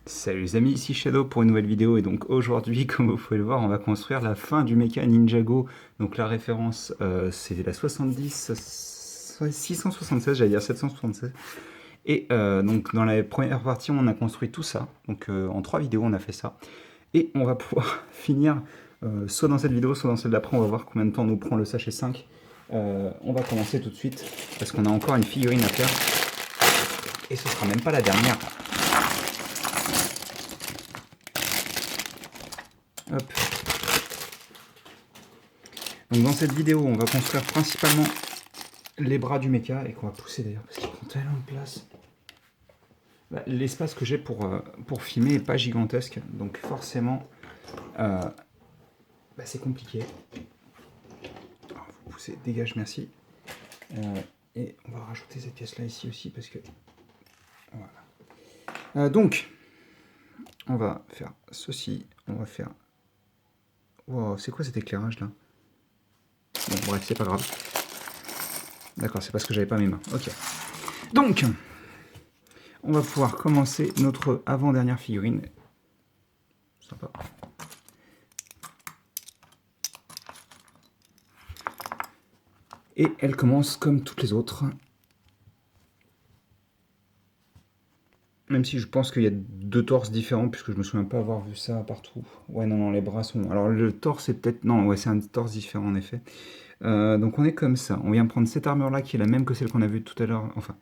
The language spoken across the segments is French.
Salut les amis, ici Shadow pour une nouvelle vidéo et donc aujourd'hui, comme vous pouvez le voir, on va construire la fin du mecha Ninjago. Donc la référence c'est la 70, 676, j'allais dire 776. Et donc dans la première partie on a construit tout ça, donc en 3 vidéos on a fait ça. Et on va pouvoir finir soit dans cette vidéo, soit dans celle d'après, on va voir combien de temps nous prend le sachet 5. On va commencer tout de suite parce qu'on a encore une figurine à faire et ce sera même pas la dernière. Hop. Donc dans cette vidéo, on va construire principalement les bras du mecha et qu'on va pousser d'ailleurs parce qu'il prend tellement de place. Bah, l'espace que j'ai pour filmer n'est pas gigantesque, donc forcément c'est compliqué. Alors, vous poussez, dégage, merci. Et on va rajouter cette pièce là ici aussi parce que voilà. Donc on va faire ceci, on va faire. Wow, c'est quoi cet éclairage là? Bon, bref, c'est pas grave. D'accord, c'est parce que j'avais pas mes mains. Ok. Donc, on va pouvoir commencer notre avant-dernière figurine. Sympa. Et elle commence comme toutes les autres. Même si je pense qu'il y a 2 torses différents, puisque je me souviens pas avoir vu ça partout. Ouais, non, les bras sont... Alors le torse est peut-être... Non, ouais, c'est un torse différent en effet. Donc on est comme ça. On vient prendre cette armure-là, qui est la même que celle qu'on a vue tout à l'heure, enfin,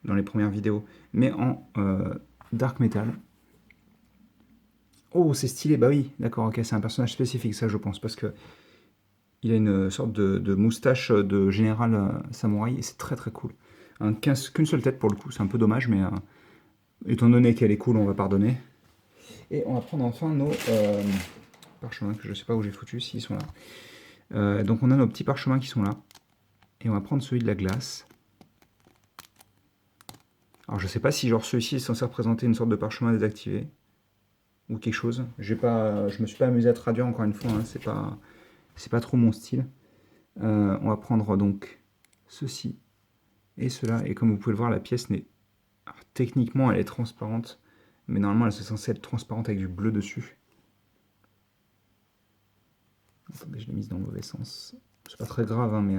dans les premières vidéos, mais en dark metal. Oh, c'est stylé, bah oui, d'accord, ok, c'est un personnage spécifique, ça je pense, parce que il a une sorte de moustache de général samouraï, et c'est très très cool. Qu'une seule tête pour le coup, c'est un peu dommage, mais étant donné qu'elle est cool, on va pardonner. Et on va prendre enfin nos parchemins, que je sais pas où j'ai foutu, s'ils sont là. Donc on a nos petits parchemins qui sont là, et on va prendre celui de la glace. Alors je sais pas si genre celui-ci est censé représenter une sorte de parchemin désactivé, ou quelque chose. Je me suis pas amusé à traduire encore une fois, hein, c'est pas trop mon style. On va prendre donc ceci et cela, et comme vous pouvez le voir, la pièce n'est... Alors, techniquement elle est transparente, mais normalement elle est censée être transparente avec du bleu dessus. Attendez, je l'ai mise dans le mauvais sens. C'est pas très grave, hein, mais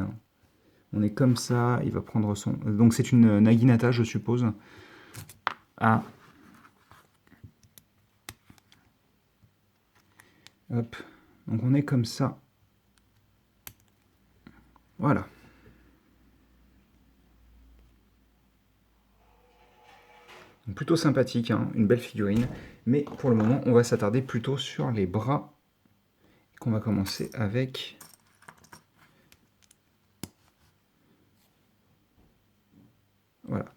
on est comme ça, il va prendre son... Donc c'est une Naginata, je suppose. Ah. Hop. Donc on est comme ça. Voilà. Donc plutôt sympathique, hein, une belle figurine. Mais pour le moment, on va s'attarder plutôt sur les bras. Qu'on va commencer avec... Voilà.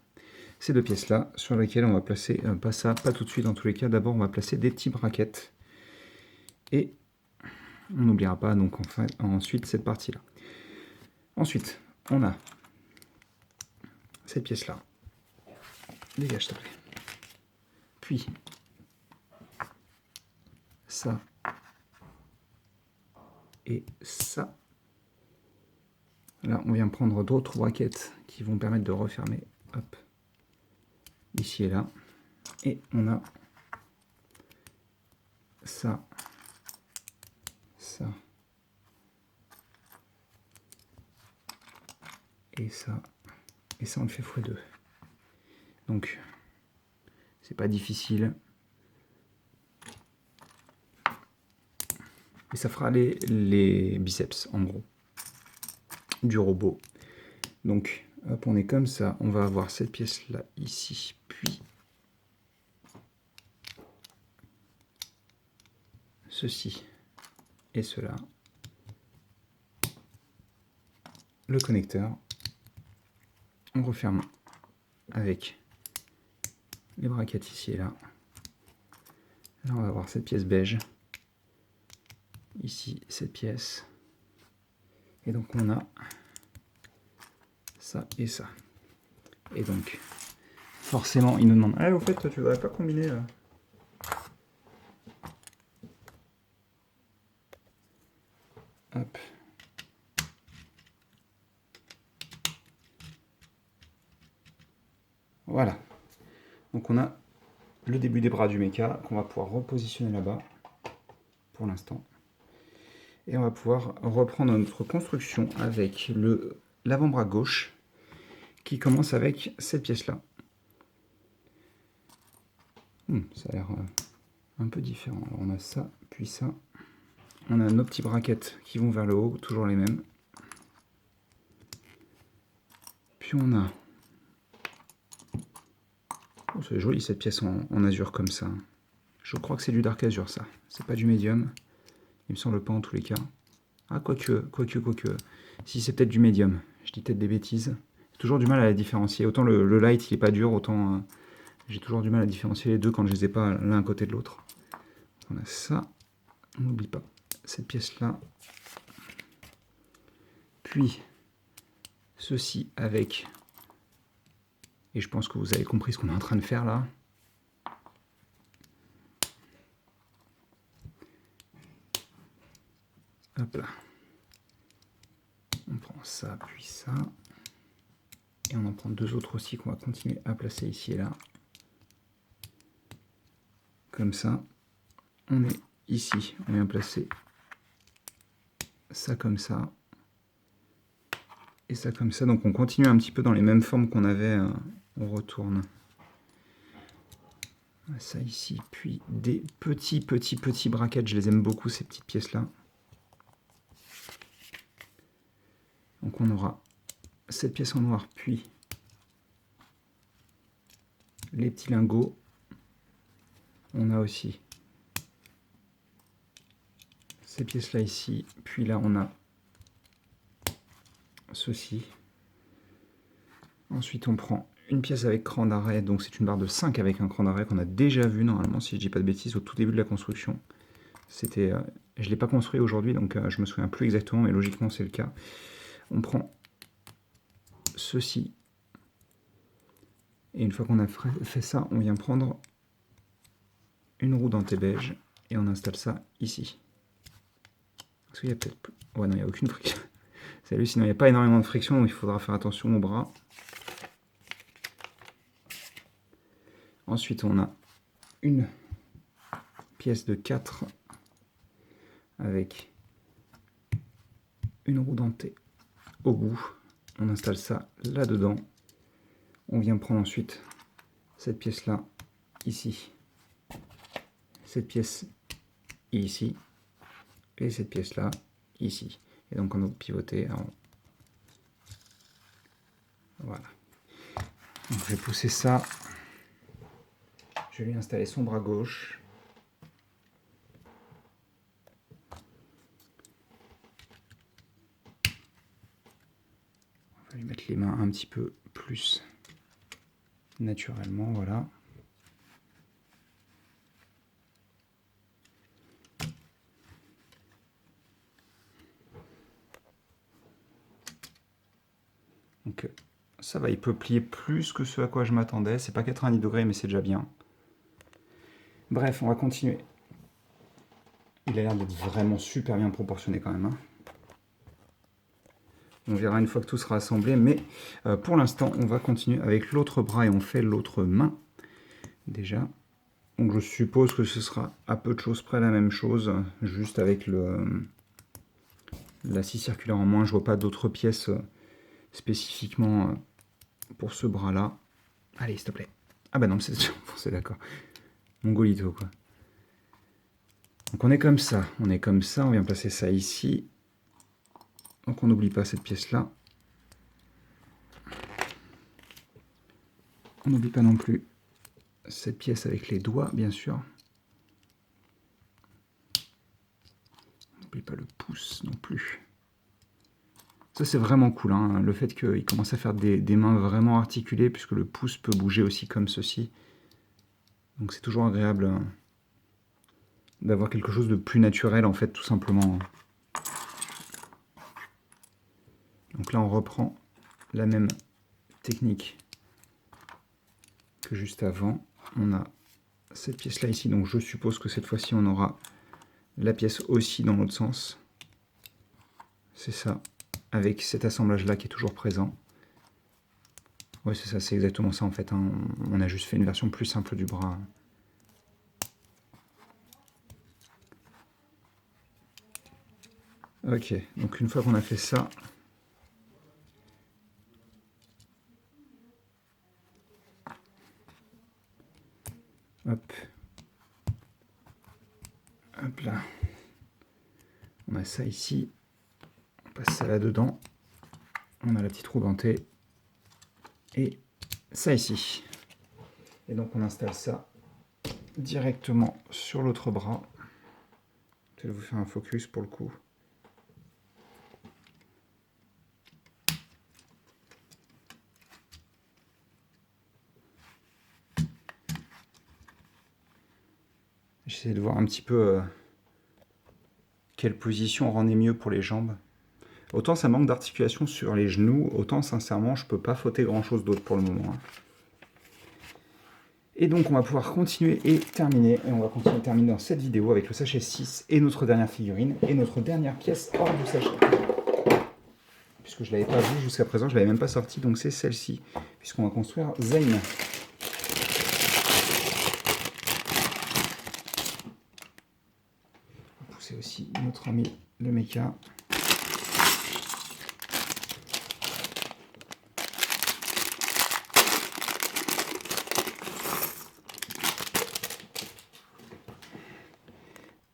Ces deux pièces-là, sur lesquelles on va placer, pas ça, pas tout de suite dans tous les cas, d'abord on va placer des petits brackets. Et on n'oubliera pas donc enfin, ensuite cette partie-là. Ensuite, on a cette pièce-là. Dégage, s'il te plaît. Puis, ça. Et ça. Là, on vient prendre d'autres brackets qui vont permettre de refermer. Hop. Ici et là. Et on a ça. Ça. Et ça. Et ça, on le fait x2. Donc, c'est pas difficile. Et ça fera les biceps, en gros, du robot. Donc, hop, on est comme ça. On va avoir cette pièce-là, ici, puis ceci et cela. Le connecteur. On referme avec les braquettes ici et là. Là, on va avoir cette pièce beige. Ici, cette pièce. Et donc, on a ça et ça. Et donc, forcément, il nous demande... Ah, au fait, tu voudrais pas combiner... Hop. Voilà. Donc, on a le début des bras du mecha qu'on va pouvoir repositionner là-bas pour l'instant. Et on va pouvoir reprendre notre construction avec l'avant-bras gauche qui commence avec cette pièce-là. Ça a l'air un peu différent. Alors on a ça, puis ça. On a nos petits braquettes qui vont vers le haut, toujours les mêmes. Puis on a... Oh, c'est joli cette pièce en azur comme ça. Je crois que c'est du dark azur ça. C'est pas du médium. Il me semble pas en tous les cas. Ah, quoique. Si c'est peut-être du médium. Je dis peut-être des bêtises. J'ai toujours du mal à la différencier. Autant le light il est pas dur, autant j'ai toujours du mal à différencier les deux quand je les ai pas l'un à côté de l'autre. On a ça. On n'oublie pas cette pièce là. Puis ceci avec... Et je pense que vous avez compris ce qu'on est en train de faire là. Hop là. On prend ça, puis ça. Et on en prend deux autres aussi qu'on va continuer à placer ici et là. Comme ça. On est ici. On vient placer ça comme ça. Et ça comme ça. Donc on continue un petit peu dans les mêmes formes qu'on avait. On retourne. Ça ici. Puis des petits braquettes. Je les aime beaucoup ces petites pièces là. Donc on aura cette pièce en noir, puis les petits lingots. On a aussi ces pièces là ici, puis là on a ceci. Ensuite on prend une pièce avec cran d'arrêt, donc c'est une barre de 5 avec un cran d'arrêt qu'on a déjà vu normalement, si je dis pas de bêtises, au tout début de la construction. C'était, je ne l'ai pas construit aujourd'hui, donc je me souviens plus exactement, mais logiquement c'est le cas. On prend ceci. Et une fois qu'on a fait ça, on vient prendre une roue dentée beige et on installe ça ici. Parce qu'il y a peut-être... Ouais, non, il n'y a aucune friction. C'est hallucinant, il n'y a pas énormément de friction, donc il faudra faire attention aux bras. Ensuite, on a une pièce de 4 avec une roue dentée au bout. On installe ça là-dedans. On vient prendre ensuite cette pièce-là, ici. Cette pièce ici. Et cette pièce-là, ici. Et donc on a pivoté. Voilà. Donc je vais pousser ça. Je vais lui installer son bras gauche. On va lui mettre les mains un petit peu plus naturellement, voilà. Donc ça va, il peut plier plus que ce à quoi je m'attendais. C'est pas 90 degrés, mais c'est déjà bien. Bref, on va continuer. Il a l'air d'être vraiment super bien proportionné quand même. Hein. On verra une fois que tout sera assemblé, mais pour l'instant, on va continuer avec l'autre bras et on fait l'autre main. Déjà. Donc je suppose que ce sera à peu de choses près la même chose, juste avec la scie circulaire en moins. Je vois pas d'autres pièces spécifiquement pour ce bras-là. Allez, s'il te plaît. Ah bah non, c'est d'accord. Mongolito, quoi. Donc on est comme ça, on vient placer ça ici. Donc on n'oublie pas cette pièce-là. On n'oublie pas non plus cette pièce avec les doigts, bien sûr. On n'oublie pas le pouce non plus. Ça c'est vraiment cool, hein, le fait qu'il commence à faire des mains vraiment articulées, puisque le pouce peut bouger aussi comme ceci. Donc c'est toujours agréable d'avoir quelque chose de plus naturel en fait, tout simplement. Donc là on reprend la même technique que juste avant. On a cette pièce là ici, donc je suppose que cette fois-ci on aura la pièce aussi dans l'autre sens. C'est ça, avec cet assemblage là qui est toujours présent. Ouais c'est ça, c'est exactement ça en fait, hein. On a juste fait une version plus simple du bras. Ok, donc une fois qu'on a fait ça, hop, hop là, on a ça ici, on passe ça là-dedans, on a la petite roue dentée, et ça ici. Et donc on installe ça directement sur l'autre bras. Je vais vous faire un focus pour le coup. J'essaie de voir un petit peu quelle position rendait mieux pour les jambes. Autant ça manque d'articulation sur les genoux, autant sincèrement je peux pas fauter grand chose d'autre pour le moment. Et donc on va pouvoir continuer et terminer. Et on va continuer et terminer dans cette vidéo avec le sachet 6 et notre dernière figurine et notre dernière pièce hors du sachet. Puisque je ne l'avais pas vue jusqu'à présent, je ne l'avais même pas sortie, donc c'est celle-ci. Puisqu'on va construire Zane. On va pousser aussi notre ami le mecha.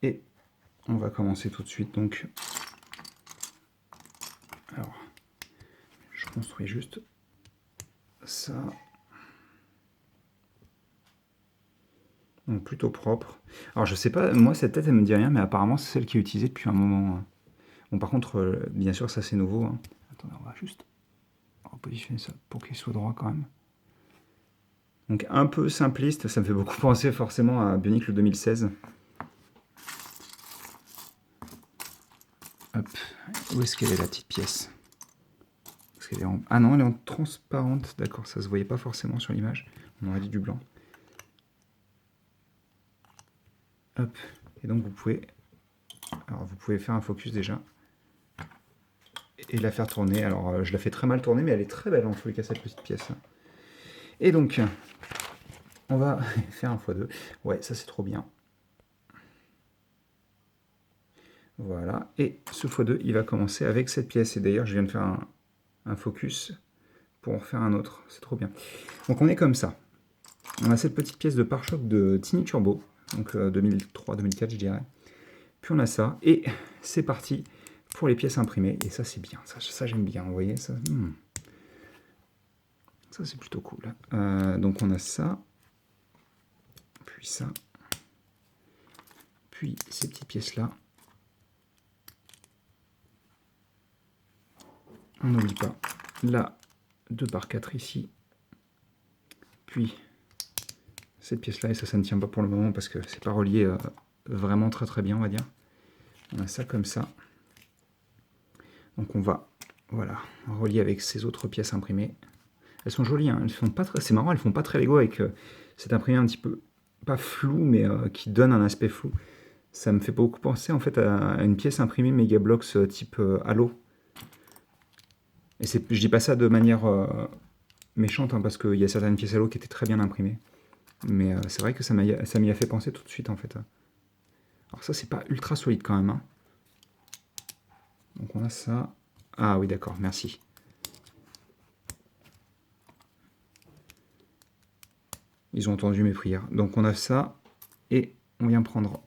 Et on va commencer tout de suite. Donc, alors, je construis juste ça. Donc plutôt propre. Alors je sais pas, moi cette tête elle me dit rien, mais apparemment c'est celle qui est utilisée depuis un moment. Bon par contre, bien sûr ça c'est nouveau. Hein. Attendez, on va juste repositionner ça pour qu'il soit droit quand même. Donc un peu simpliste, ça me fait beaucoup penser forcément à Bionic le 2016. Hop, où est-ce qu'elle est la petite pièce? Est en... Ah non, elle est en transparente, d'accord, ça se voyait pas forcément sur l'image. On aurait dit du blanc. Hop, et donc vous pouvez faire un focus déjà et la faire tourner. Alors je la fais très mal tourner, mais elle est très belle en tous les cas cette petite pièce. Et donc on va faire un x2. Ouais, ça c'est trop bien. Voilà, et ce x2 il va commencer avec cette pièce. Et d'ailleurs je viens de faire un focus pour en faire un autre. C'est trop bien. Donc on est comme ça. On a cette petite pièce de pare-choc de Tiny Turbo, donc 2003-2004 je dirais. Puis on a ça, et c'est parti pour les pièces imprimées. Et ça c'est bien, ça j'aime bien, vous voyez ça. Ça c'est plutôt cool. Donc on a ça, puis ça, puis ces petites pièces là. On n'oublie pas la 2x4 ici, puis cette pièce là, et ça ne tient pas pour le moment parce que c'est pas relié vraiment très bien on va dire. On a ça comme ça. Donc on va voilà, relier avec ces autres pièces imprimées. Elles sont jolies, hein. Elles font pas très, c'est marrant, elles font pas très Lego avec cet imprimé un petit peu, pas flou, mais qui donne un aspect flou. Ça me fait beaucoup penser en fait à une pièce imprimée Megablox type Halo. Et je dis pas ça de manière méchante, hein, parce qu'il y a certaines pièces Halo qui étaient très bien imprimées. Mais c'est vrai que ça m'y a fait penser tout de suite en fait. Alors ça c'est pas ultra solide quand même. Hein. Donc on a ça. Ah oui d'accord, merci. Ils ont entendu mes prières. Donc on a ça, et on vient prendre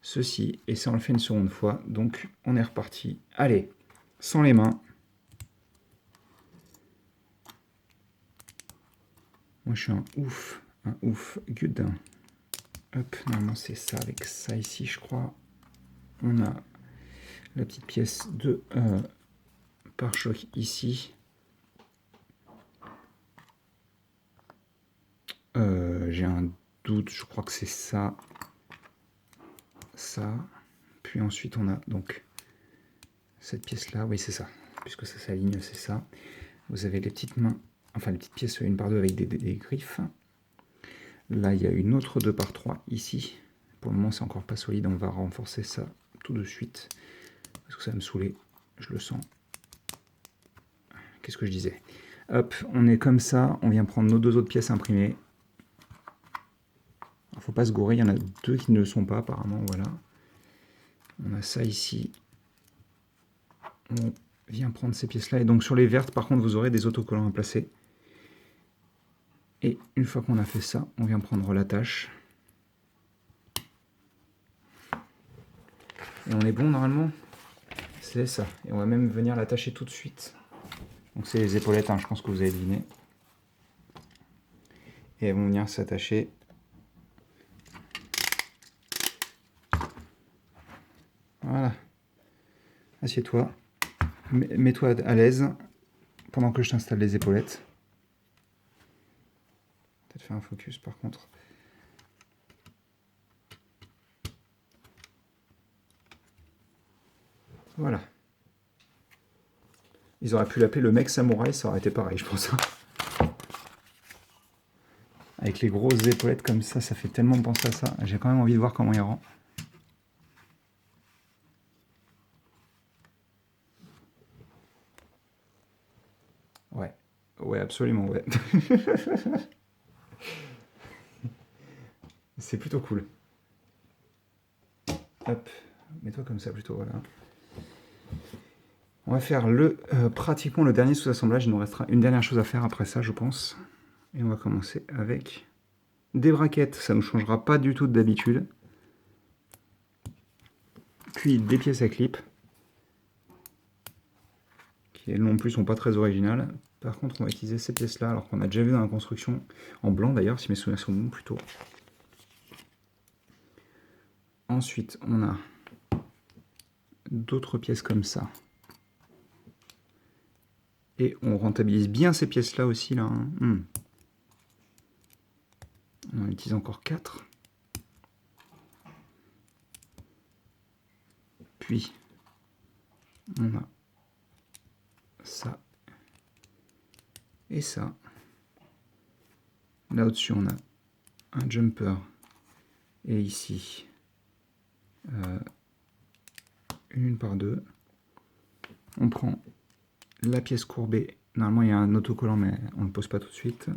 ceci, et ça on le fait une seconde fois. Donc on est reparti. Allez, sans les mains. Moi je suis un ouf good. Hop, normalement c'est ça avec ça ici je crois. On a la petite pièce de pare-choc ici. J'ai un doute, je crois que c'est ça. Ça. Puis ensuite on a donc cette pièce là, oui c'est ça. Puisque ça s'aligne, c'est ça. Vous avez les petites mains, enfin les petites pièces une par deux avec des griffes. Là il y a une autre 2x3 ici. Pour le moment c'est encore pas solide, on va renforcer ça tout de suite. Parce que ça va me saouler, je le sens. Qu'est-ce que je disais? Hop, on est comme ça, on vient prendre nos deux autres pièces imprimées. Faut pas se gourer, il y en a deux qui ne le sont pas apparemment, voilà. On a ça ici, on vient prendre ces pièces-là. Et donc sur les vertes, par contre, vous aurez des autocollants à placer. Et une fois qu'on a fait ça, on vient prendre l'attache. Et on est bon normalement. C'est ça. Et on va même venir l'attacher tout de suite. Donc c'est les épaulettes, hein, je pense que vous avez deviné. Et elles vont venir s'attacher. Voilà. Assieds-toi. Mets-toi à l'aise pendant que je t'installe les épaulettes. Peut-être faire un focus par contre. Voilà. Ils auraient pu l'appeler le mec samouraï, ça aurait été pareil, je pense. Avec les grosses épaulettes comme ça fait tellement penser à ça. J'ai quand même envie de voir comment il rend. Ouais, ouais, absolument, ouais. C'est plutôt cool. Hop, mets-toi comme ça plutôt, voilà. On va faire pratiquement le dernier sous-assemblage. Il nous restera une dernière chose à faire après ça, je pense. Et on va commencer avec des braquettes. Ça ne nous changera pas du tout d'habitude. Puis des pièces à clip, qui elles non plus sont pas très originales. Par contre, on va utiliser ces pièces-là, alors qu'on a déjà vu dans la construction, en blanc d'ailleurs, si mes souvenirs sont bons plutôt. Ensuite, on a d'autres pièces comme ça. Et on rentabilise bien ces pièces-là aussi, là. On en utilise encore 4. Puis, on a ça et ça. Là au-dessus, on a un jumper. Et ici, une par deux. On prend la pièce courbée. Normalement, il y a un autocollant, mais on ne le pose pas tout de suite.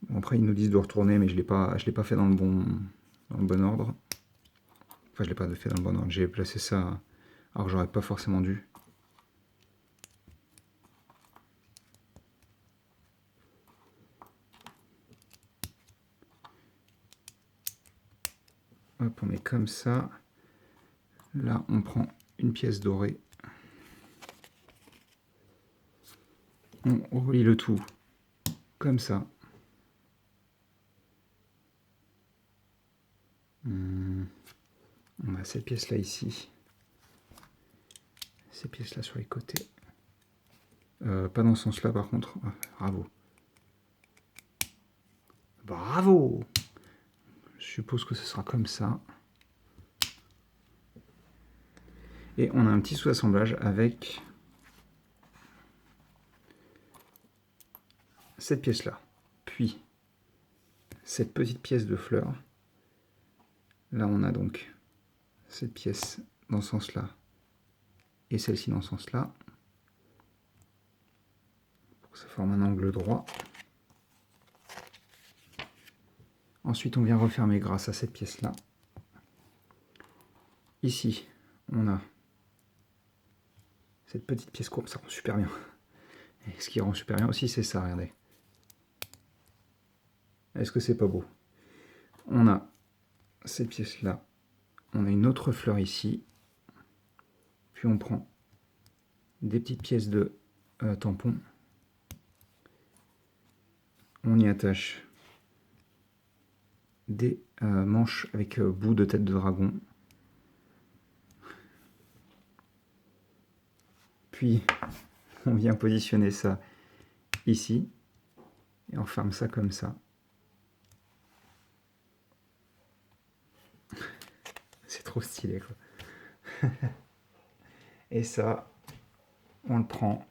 Bon, après, ils nous disent de retourner, mais je l'ai pas fait dans le bon ordre. Enfin, je l'ai pas fait dans le bon ordre. J'ai placé ça alors que j'aurais pas forcément dû. Hop, on met comme ça. Là, on prend une pièce dorée. On relie le tout comme ça. On a cette pièce-là ici. Ces pièces-là sur les côtés. Pas dans ce sens-là, par contre. Ah, bravo. Bravo! Je suppose que ce sera comme ça. Et on a un petit sous-assemblage avec cette pièce-là. Puis, cette petite pièce de fleur. Là, on a donc cette pièce dans ce sens-là et celle-ci dans ce sens-là. Pour que ça forme un angle droit. Ensuite, on vient refermer grâce à cette pièce-là. Ici, on a cette petite pièce courbe, ça rend super bien. Et ce qui rend super bien aussi, c'est ça, regardez. Est-ce que c'est pas beau? On a cette pièce-là, on a une autre fleur ici, puis on prend des petites pièces de tampon, on y attache des manches avec bout de tête de dragon, puis on vient positionner ça ici, et on ferme ça comme ça. C'est trop stylé, quoi. Et ça, on le prend.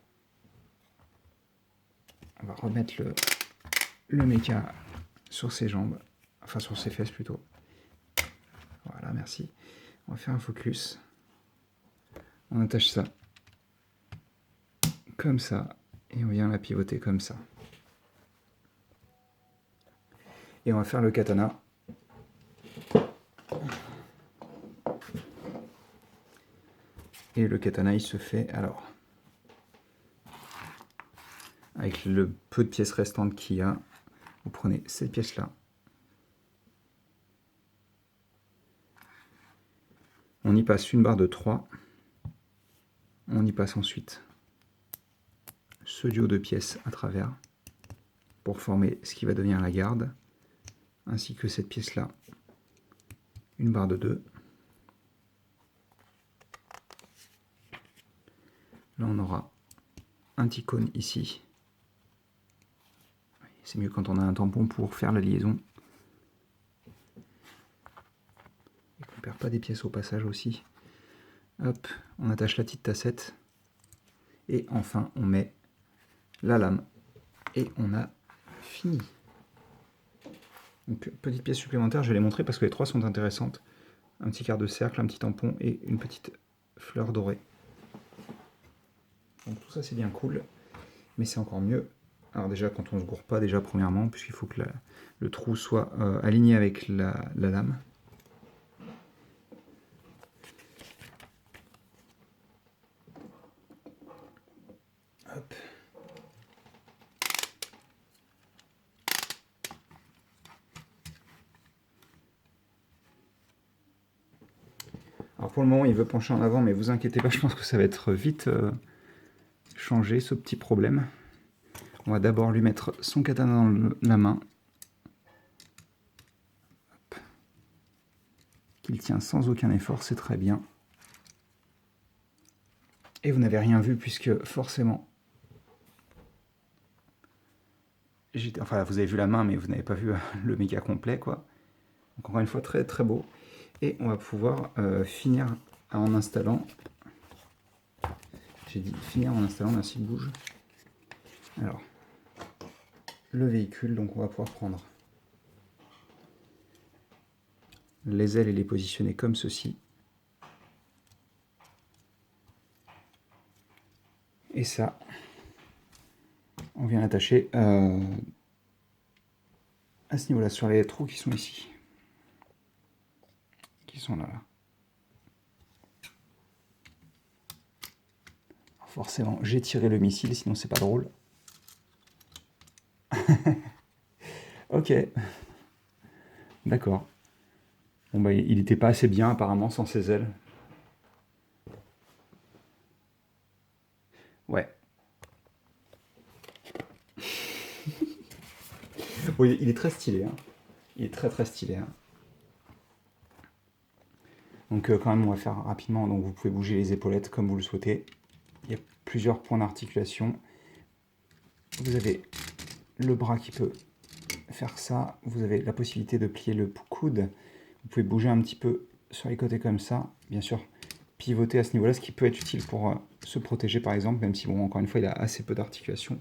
On va remettre le méca sur ses jambes. Enfin, sur ses fesses plutôt. Voilà, merci. On va faire un focus. On attache ça. Comme ça. Et on vient la pivoter comme ça. Et on va faire le katana. Et le katana, il se fait alors avec le peu de pièces restantes qu'il y a. Vous prenez cette pièce-là. On y passe une barre de 3. On y passe ensuite ce duo de pièces à travers pour former ce qui va devenir la garde, ainsi que cette pièce-là. Une barre de 2. Là, on aura un petit cône ici. C'est mieux quand on a un tampon pour faire la liaison. Et qu'on ne perd pas des pièces au passage aussi. Hop, on attache la petite tassette. Et enfin, on met la lame. Et on a fini. Donc, petite pièce supplémentaire, je vais les montrer parce que les trois sont intéressantes. Un petit quart de cercle, un petit tampon et une petite fleur dorée. Donc tout ça c'est bien cool, mais c'est encore mieux. Alors déjà quand on se gourre pas déjà premièrement, puisqu'il faut que le trou soit aligné avec la lame. Hop. Alors pour le moment il veut pencher en avant, mais vous inquiétez pas, je pense que ça va être vite changé ce petit problème. On va d'abord lui mettre son katana dans la main. Qu'il tient sans aucun effort, c'est très bien. Et vous n'avez rien vu puisque forcément... Enfin, vous avez vu la main, mais vous n'avez pas vu le méga complet, quoi. Donc encore une fois, très très beau. Et on va pouvoir finir en installant... J'ai dit finir en installant, merci de bouge. Alors, le véhicule, donc on va pouvoir prendre les ailes et les positionner comme ceci. Et ça, on vient l'attacher à ce niveau-là, sur les trous qui sont ici. Qui sont là. Forcément, j'ai tiré le missile, sinon c'est pas drôle. Ok. D'accord. Bon bah il n'était pas assez bien apparemment sans ses ailes. Ouais. Oui, il est très stylé. Hein. Il est très très stylé. Hein. Donc quand même on va faire rapidement. Donc vous pouvez bouger les épaulettes comme vous le souhaitez. Il y a plusieurs points d'articulation. Vous avez le bras qui peut faire ça. Vous avez la possibilité de plier le coude. Vous pouvez bouger un petit peu sur les côtés comme ça. Bien sûr, pivoter à ce niveau-là, ce qui peut être utile pour se protéger par exemple, même si, bon, encore une fois, il a assez peu d'articulation.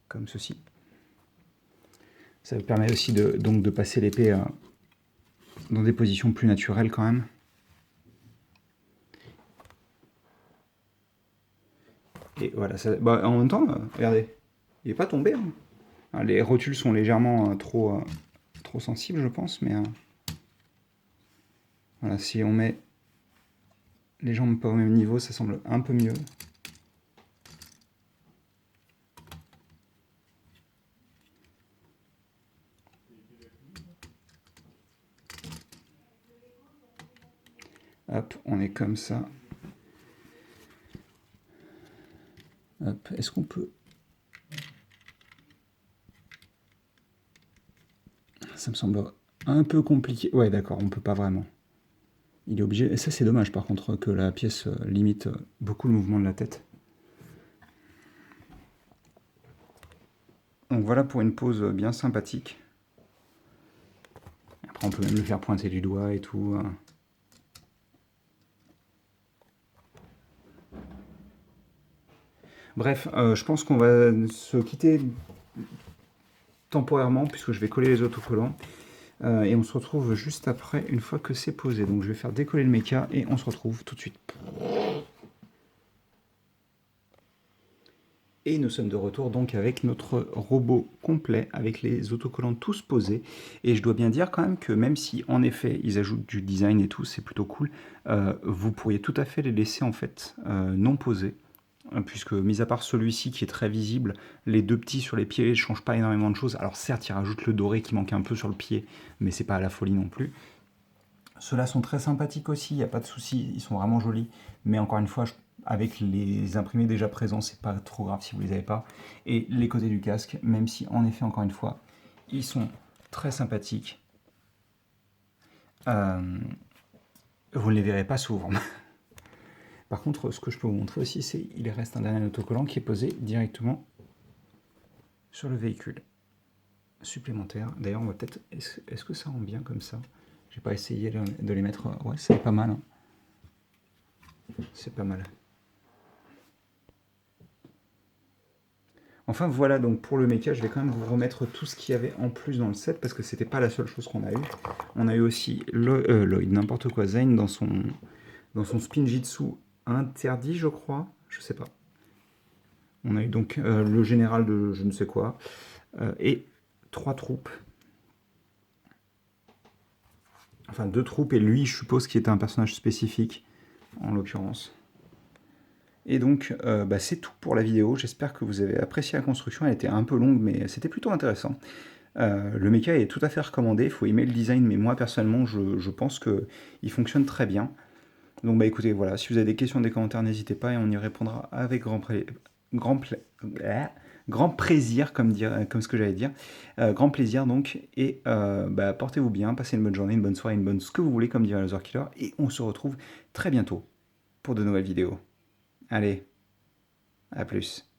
Comme ceci. Ça vous permet aussi donc de passer l'épée dans des positions plus naturelles quand même. Et voilà, ça, bah, en même temps, regardez, il n'est pas tombé. Hein. Les rotules sont légèrement trop sensibles, je pense, mais voilà, si on met les jambes pas au même niveau, ça semble un peu mieux. Hop, on est comme ça. Hop, est-ce qu'on peut... Ça me semble un peu compliqué. Ouais, d'accord, on peut pas vraiment. Il est obligé... Et ça, c'est dommage, par contre, que la pièce limite beaucoup le mouvement de la tête. Donc voilà pour une pose bien sympathique. Après, on peut même le faire pointer du doigt et tout. Bref, je pense qu'on va se quitter temporairement puisque je vais coller les autocollants. Et on se retrouve juste après, une fois que c'est posé. Donc je vais faire décoller le méca et on se retrouve tout de suite. Et nous sommes de retour donc avec notre robot complet, avec les autocollants tous posés. Et je dois bien dire quand même que même si en effet ils ajoutent du design et tout, c'est plutôt cool, vous pourriez tout à fait les laisser en fait non posés. Puisque mis à part celui-ci qui est très visible, les deux petits sur les pieds ne changent pas énormément de choses. Alors certes, ils rajoutent le doré qui manque un peu sur le pied, mais c'est pas à la folie non plus. Ceux-là sont très sympathiques aussi, il n'y a pas de souci, ils sont vraiment jolis. Mais encore une fois, avec les imprimés déjà présents, c'est pas trop grave si vous les avez pas. Et les côtés du casque, même si en effet, encore une fois, ils sont très sympathiques, vous ne les verrez pas souvent. Par contre, ce que je peux vous montrer aussi, c'est qu'il reste un dernier autocollant qui est posé directement sur le véhicule supplémentaire. D'ailleurs, on va peut-être... Est-ce que ça rend bien comme ça? J'ai pas essayé de les mettre... Ouais, c'est pas mal. Hein. C'est pas mal. Enfin voilà, donc pour le mecha, je vais quand même vous remettre tout ce qu'il y avait en plus dans le set, parce que c'était pas la seule chose qu'on a eu. On a eu aussi Lloyd, n'importe quoi, Zane dans son Spinjitzu interdit, je crois. Je sais pas. On a eu donc le général de je ne sais quoi, et 3 troupes. Enfin, 2 troupes, et lui, je suppose, qui était un personnage spécifique, en l'occurrence. Et donc, c'est tout pour la vidéo. J'espère que vous avez apprécié la construction. Elle était un peu longue, mais c'était plutôt intéressant. Le mecha est tout à fait recommandé. Il faut aimer le design, mais moi, personnellement, je pense qu'il fonctionne très bien. Donc, écoutez, voilà. Si vous avez des questions, des commentaires, n'hésitez pas et on y répondra avec grand plaisir, comme ce que j'allais dire. Grand plaisir, donc. Et portez-vous bien, passez une bonne journée, une bonne soirée, une bonne ce que vous voulez, comme dirait Laser Killer. Et on se retrouve très bientôt pour de nouvelles vidéos. Allez, à plus.